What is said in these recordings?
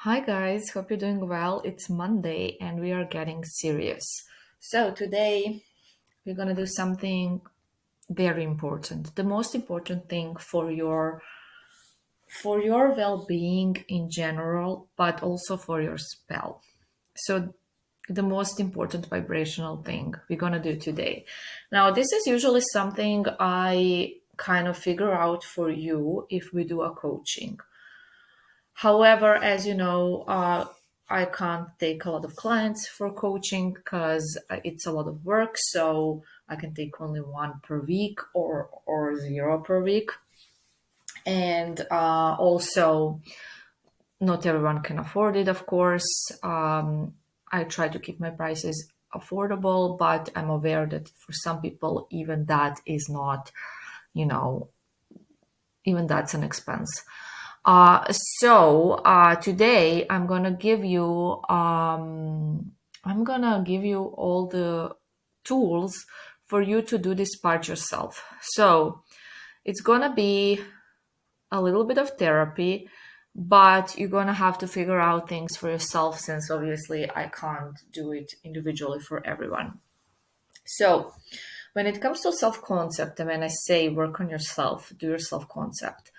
Hi guys, hope you're doing well. It's Monday and we are getting serious. So today we're going to do something very important. The most important thing for your well-being in general, but also for your spell. So the most important vibrational thing we're going to do today. Now, this is usually something I kind of figure out for you if we do a coaching. However, as you know, I can't take a lot of clients for coaching because it's a lot of work. So I can take only one per week or zero per week. And also, not everyone can afford it, of course. I try to keep my prices affordable, but I'm aware that for some people, even that is not, you know, even that's an expense. So today I'm gonna give you all the tools for you to do this part yourself. So it's gonna be a little bit of therapy, but you're gonna have to figure out things for yourself since obviously I can't do it individually for everyone. So when it comes to self-concept, and when I say work on yourself, do your self-concept,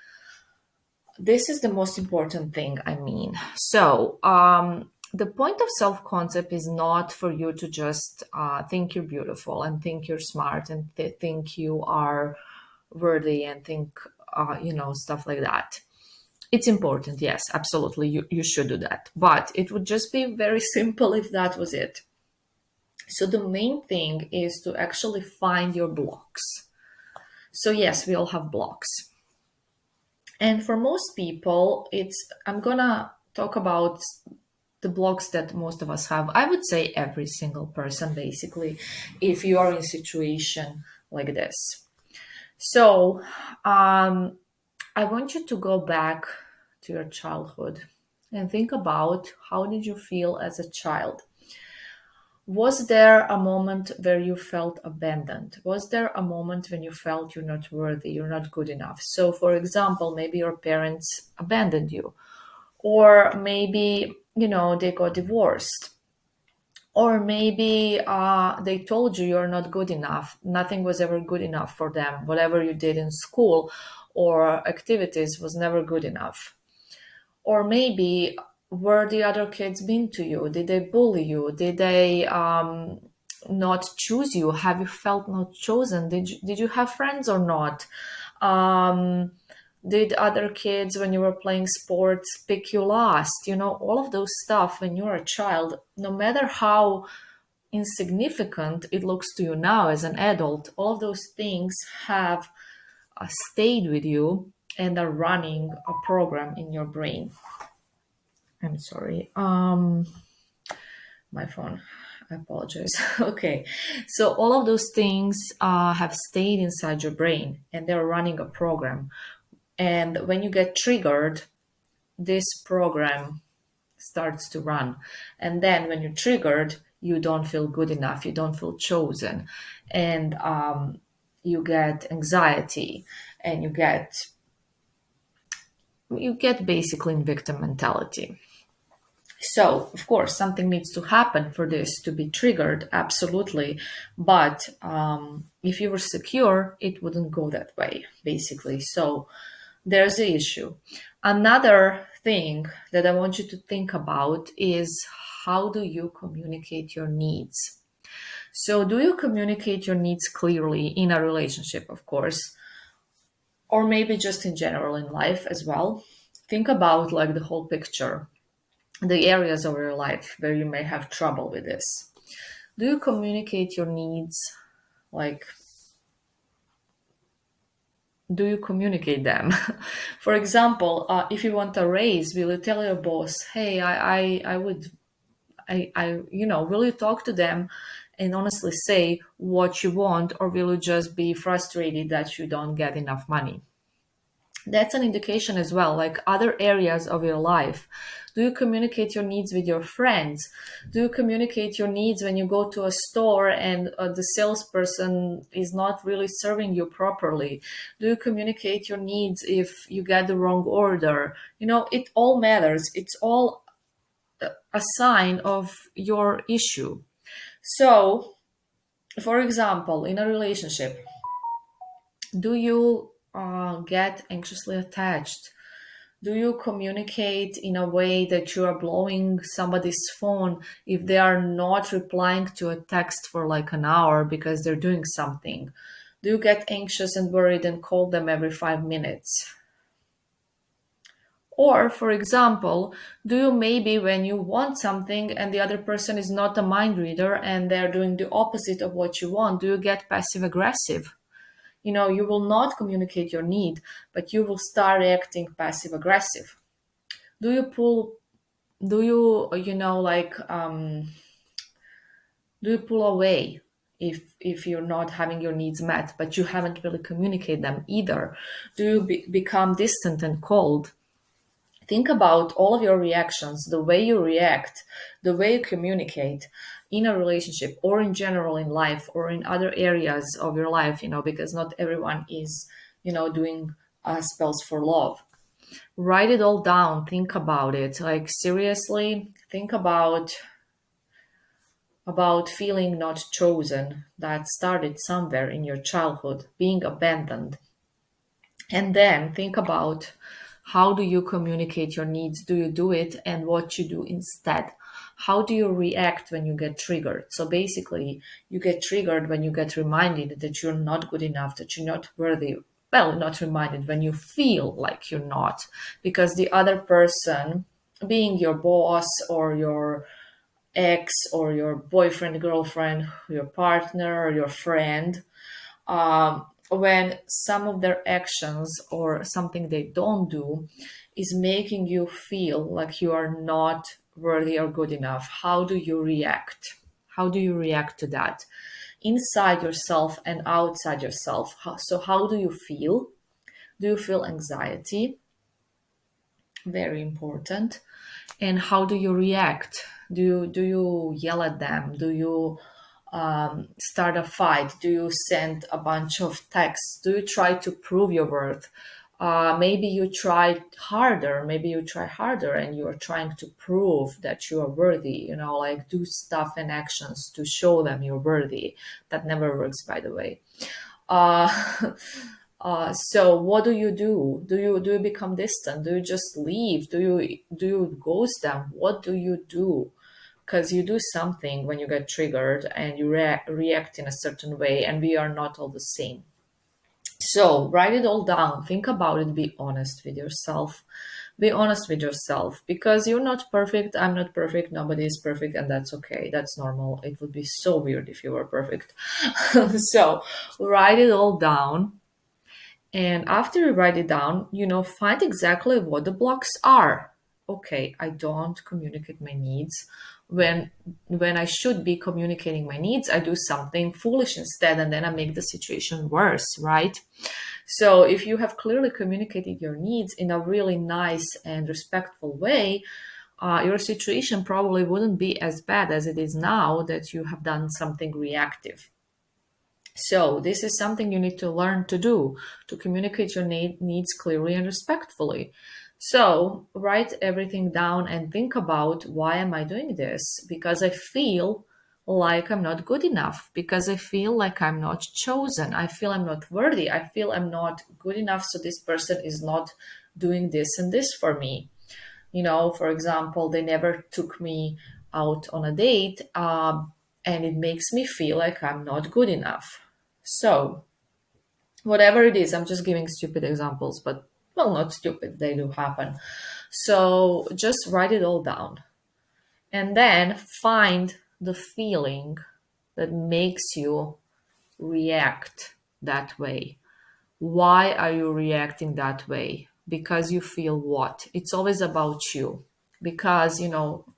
this is the most important thing, I mean. So, the point of self concept is not for you to just think you're beautiful and think you're smart and think you are worthy and think, stuff like that. It's important, yes, absolutely. You should do that. But it would just be very simple if that was it. So, the main thing is to actually find your blocks. So, yes, we all have blocks. And for most people, I'm gonna talk about the blocks that most of us have. I would say every single person, basically, if you are in a situation like this. So, I want you to go back to your childhood and think about how did you feel as a child? Was there a moment where you felt abandoned? Was there a moment when you felt you're not worthy, you're not good enough? So, for example, maybe your parents abandoned you, or maybe, they got divorced, or maybe they told you you're not good enough. Nothing was ever good enough for them. Whatever you did in school or activities was never good enough. Or maybe were the other kids mean to you? Did they bully you? Did they not choose you? Have you felt not chosen? Did you have friends or not? Um, did other kids, when you were playing sports, pick you last? All of those stuff when you're a child, no matter how insignificant it looks to you now as an adult, all of those things have stayed with you and are running a program in your brain. I'm sorry. My phone. I apologize. Okay. So all of those things have stayed inside your brain and they're running a program. And when you get triggered, this program starts to run. And then when you're triggered, you don't feel good enough. You don't feel chosen. And you get anxiety and you get basically in victim mentality. So, of course, something needs to happen for this to be triggered, absolutely. But if you were secure, it wouldn't go that way, basically. So, there's the issue. Another thing that I want you to think about is how do you communicate your needs? So, do you communicate your needs clearly in a relationship, of course, or maybe just in general in life as well? Think about like the whole picture, the areas of your life where you may have trouble with this. Do you communicate your needs? Like, do you communicate them? For example, if you want a raise, will you tell your boss, "Hey, will you talk to them and honestly say what you want, or will you just be frustrated that you don't get enough money?" That's an indication as well, like other areas of your life. Do you communicate your needs with your friends? Do you communicate your needs when you go to a store and the salesperson is not really serving you properly? Do you communicate your needs if you get the wrong order? It all matters. It's all a sign of your issue. So, for example, in a relationship, do you get anxiously attached? Do you communicate in a way that you are blowing somebody's phone if they are not replying to a text for like an hour because they're doing something? Do you get anxious and worried and call them every 5 minutes? Or, for example, do you maybe when you want something and the other person is not a mind reader and they're doing the opposite of what you want, do you get passive aggressive? You will not communicate your need, but you will start acting passive aggressive. Do you pull, do you, do you pull away if you're not having your needs met, but you haven't really communicated them either? Do you become distant and cold? Think about all of your reactions, the way you react, the way you communicate in a relationship or in general in life or in other areas of your life, because not everyone is, doing spells for love. Write it all down. Think about it. Like seriously, think about feeling not chosen that started somewhere in your childhood, being abandoned. And then think about how do you communicate your needs? Do you do it? And what you do instead? How do you react when you get triggered? So basically, you get triggered when you get reminded that you're not good enough, that you're not worthy. Well, not reminded, when you feel like you're not, because the other person, being your boss or your ex or your boyfriend, girlfriend, your partner, or your friend, when some of their actions or something they don't do is making you feel like you are not worthy or good enough, how do you react? How do you react to that? Inside yourself and outside yourself. So, how do you feel? Do you feel anxiety? Very important. And how do you react? Do you yell at them? Do you start a fight? Do you send a bunch of texts? Do you try to prove your worth? Maybe you try harder. Maybe you try harder and you are trying to prove that you are worthy, like do stuff and actions to show them you're worthy. That never works, by the way. Uh, so what do you do? Do you become distant? Do you just leave? Do you ghost them? What do you do? Because you do something when you get triggered and you react in a certain way, and we are not all the same. So write it all down, think about it, be honest with yourself. Be honest with yourself because you're not perfect, I'm not perfect, nobody is perfect, and that's okay. That's normal. It would be so weird if you were perfect. So write it all down. And after you write it down, find exactly what the blocks are. Okay, I don't communicate my needs. When I should be communicating my needs, I do something foolish instead, and then I make the situation worse, right? So if you have clearly communicated your needs in a really nice and respectful way, your situation probably wouldn't be as bad as it is now that you have done something reactive. So this is something you need to learn to do, to communicate your needs clearly and respectfully. So write everything down and think about, why am I doing this? Because I feel like I'm not good enough, because I feel like I'm not chosen. I feel I'm not worthy. I feel I'm not good enough. So this person is not doing this and this for me. For example, they never took me out on a date, and it makes me feel like I'm not good enough. So, whatever it is, I'm just giving stupid examples, but well, not stupid, they do happen. So, just write it all down and then find the feeling that makes you react that way. Why are you reacting that way? Because you feel what? It's always about you. Because,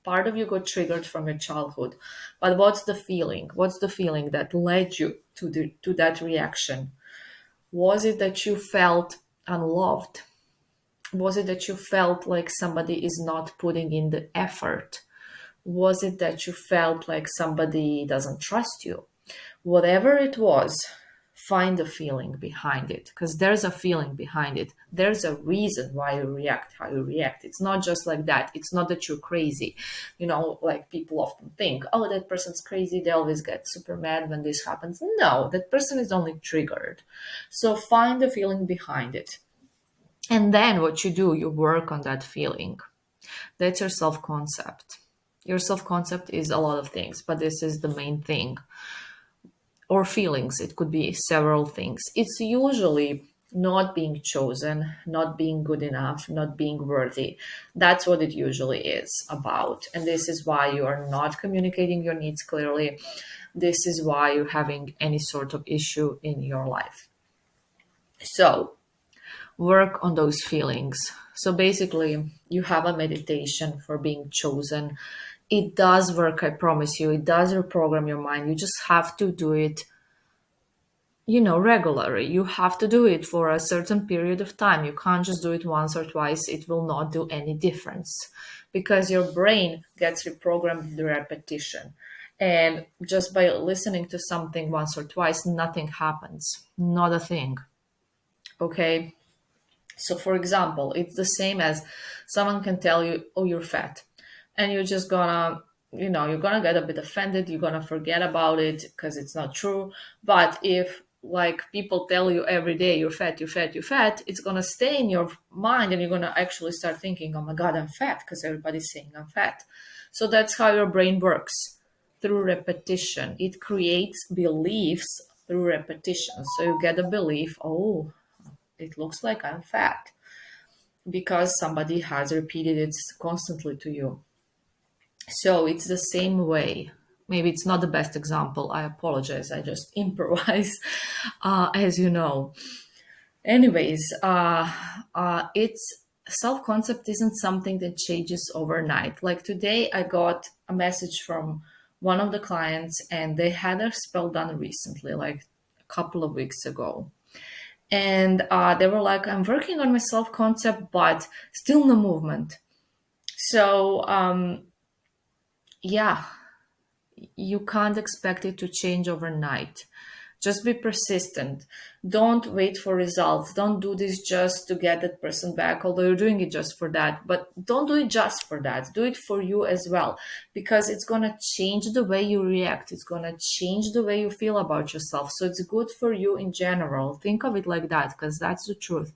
part of you got triggered from your childhood. But what's the feeling? What's the feeling that led you to that reaction? Was it that you felt unloved? Was it that you felt like somebody is not putting in the effort? Was it that you felt like somebody doesn't trust you? Whatever it was, find the feeling behind it, because there's a feeling behind it. There's a reason why you react how you react. It's not just like that. It's not that you're crazy. Like people often think, oh, that person's crazy. They always get super mad when this happens. No, that person is only triggered. So find the feeling behind it. And then what you do, you work on that feeling. That's your self concept. Your self concept is a lot of things, but this is the main thing. Or feelings, it could be several things. It's usually not being chosen, not being good enough, not being worthy. That's what it usually is about. And this is why you are not communicating your needs clearly. This is why you're having any sort of issue in your life. So, work on those feelings. So basically, you have a meditation for being chosen. It does work, I promise you. It does reprogram your mind. You just have to do it, regularly. You have to do it for a certain period of time. You can't just do it once or twice. It will not do any difference because your brain gets reprogrammed with the repetition. And just by listening to something once or twice, nothing happens. Not a thing. Okay. So, for example, it's the same as someone can tell you, oh, you're fat. And you're just gonna, you're gonna get a bit offended. You're gonna forget about it because it's not true. But if like people tell you every day, you're fat, you're fat, you're fat, it's gonna stay in your mind and you're gonna actually start thinking, oh my God, I'm fat because everybody's saying I'm fat. So that's how your brain works through repetition. It creates beliefs through repetition. So you get a belief, oh, it looks like I'm fat because somebody has repeated it constantly to you. So it's the same way. Maybe it's not the best example. I apologize. I just improvise, as you know. Anyways, it's self concept isn't something that changes overnight. Like today, I got a message from one of the clients, and they had their spell done recently, like a couple of weeks ago. And they were like, I'm working on my self concept, but still no movement. So, yeah, you can't expect it to change overnight. Just be persistent. Don't wait for results. Don't do this just to get that person back, although you're doing it just for that. But don't do it just for that. Do it for you as well, because it's going to change the way you react. It's going to change the way you feel about yourself. So it's good for you in general. Think of it like that, because that's the truth.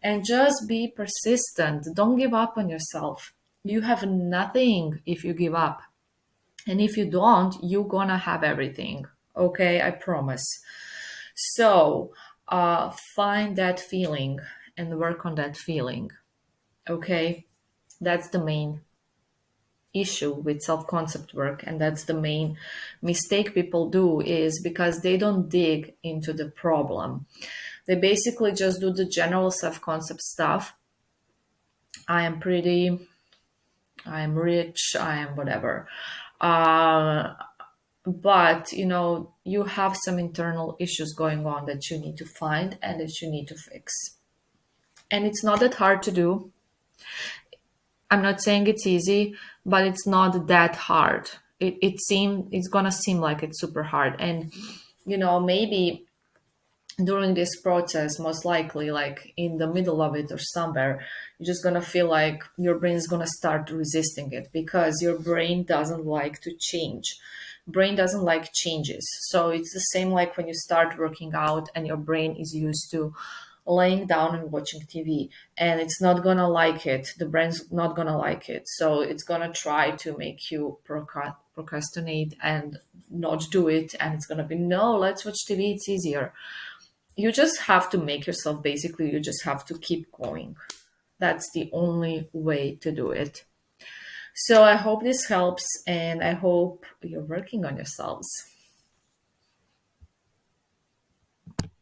And just be persistent. Don't give up on yourself. You have nothing if you give up. And if you don't, you're gonna have everything. Okay, I promise. So find that feeling and work on that feeling. Okay, that's the main issue with self-concept work, and that's the main mistake people do, is because they don't dig into the problem. They basically just do the general self-concept stuff. I am pretty, I am rich, I am whatever. uh, but you have some internal issues going on that you need to find and that you need to fix, and it's not that hard to do. I'm not saying it's easy, but it's not that hard. It's gonna seem like it's super hard, and maybe during this process, most likely like in the middle of it or somewhere, you're just gonna feel like your brain is gonna start resisting it, because your brain doesn't like to change. Brain doesn't like changes. So it's the same like when you start working out and your brain is used to laying down and watching TV, and it's not gonna like it. The brain's not gonna like it. So it's gonna try to make you procrastinate and not do it. And it's gonna be, no, let's watch TV. It's easier. You just have to make yourself, basically, you just have to keep going. That's the only way to do it. So I hope this helps, and I hope you're working on yourselves.